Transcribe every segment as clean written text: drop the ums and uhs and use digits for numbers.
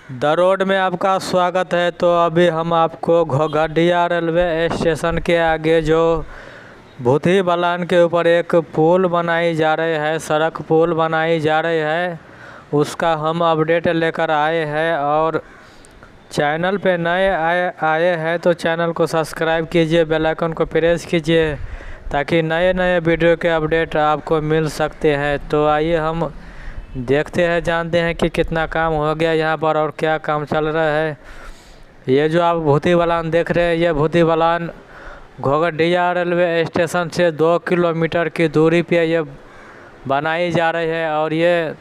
The road में आपका स्वागत है। तो अभी हम आपको घोघडिया रेलवे स्टेशन के आगे जो भूतही बलान के ऊपर एक पुल बनाई जा रही है, सड़क पुल बनाई जा रही है, उसका हम अपडेट लेकर आए हैं। और चैनल पे नए आए हैं तो चैनल को सब्सक्राइब कीजिए, बेल आइकन को प्रेस कीजिए ताकि नए नए वीडियो के अपडेट आपको मिल सकते हैं। तो आइए हम देखते हैं, जानते हैं कि कितना काम हो गया यहाँ पर और क्या काम चल रहा है। ये जो आप भूतही बलान देख रहे हैं, ये भूतही बलान घोघडिया रेलवे स्टेशन से 2 किलोमीटर की दूरी पे ये बनाई जा रही है। और ये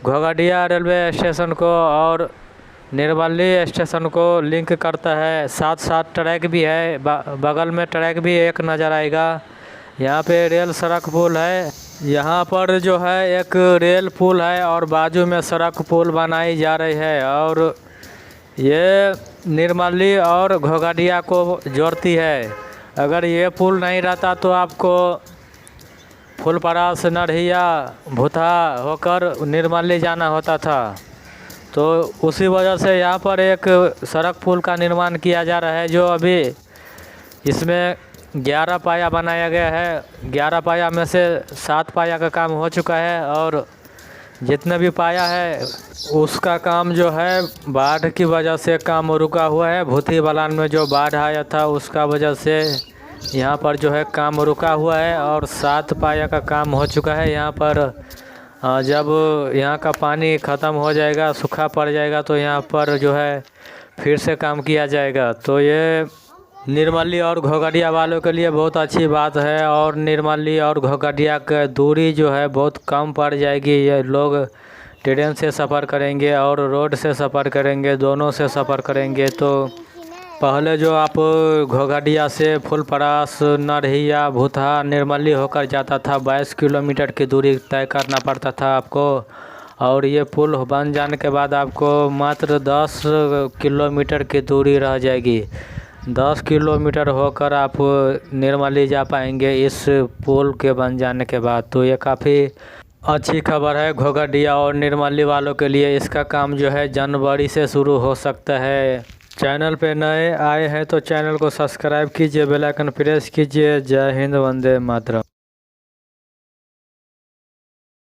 घोघडिया रेलवे स्टेशन को और निर्मली स्टेशन को लिंक करता है। साथ साथ ट्रैक भी है, बगल में ट्रैक भी एक नज़र आएगा। यहाँ पे रेल सड़क पुल है, यहाँ पर जो है एक रेल पुल है और बाजू में सड़क पुल बनाई जा रही है। और ये निर्मली और घोघडिया को जोड़ती है। अगर ये पुल नहीं रहता तो आपको फुलपरास, नरहिया, भूतहा होकर निर्मली जाना होता था। तो उसी वजह से यहाँ पर एक सड़क पुल का निर्माण किया जा रहा है, जो अभी इसमें 11 पाया बनाया गया है। 11 पाया में से 7 पाया का काम हो चुका है और जितना भी पाया है उसका काम जो है बाढ़ की वजह से काम रुका हुआ है। भूतही बलान में जो बाढ़ आया था उसका वजह से यहाँ पर जो है काम रुका हुआ है और 7 पाया का काम हो चुका है। यहाँ पर जब यहाँ का पानी ख़त्म हो जाएगा, सूखा पड़ जाएगा, तो यहाँ पर जो है फिर से काम किया जाएगा। तो ये निर्मली और घोघडिया वालों के लिए बहुत अच्छी बात है। और निर्मली और घोघडिया की दूरी जो है बहुत कम पड़ जाएगी। ये लोग ट्रेन से सफ़र करेंगे और रोड से सफ़र करेंगे, दोनों से सफ़र करेंगे। तो पहले जो आप घोघडिया से फुलपरास, नरहिया, भूतहा, निर्मली होकर जाता था, 22 किलोमीटर की दूरी तय करना पड़ता था आपको। और ये पुल बन जाने के बाद आपको मात्र 10 किलोमीटर की दूरी रह जाएगी। 10 किलोमीटर होकर आप निर्मली जा पाएंगे इस पुल के बन जाने के बाद। तो ये काफ़ी अच्छी खबर है घोघडिया और निर्मली वालों के लिए। इसका काम जो है जनवरी से शुरू हो सकता है। चैनल पे नए आए हैं तो चैनल को सब्सक्राइब कीजिए, बेल आइकन प्रेस कीजिए। जय हिंद, वंदे मातरम।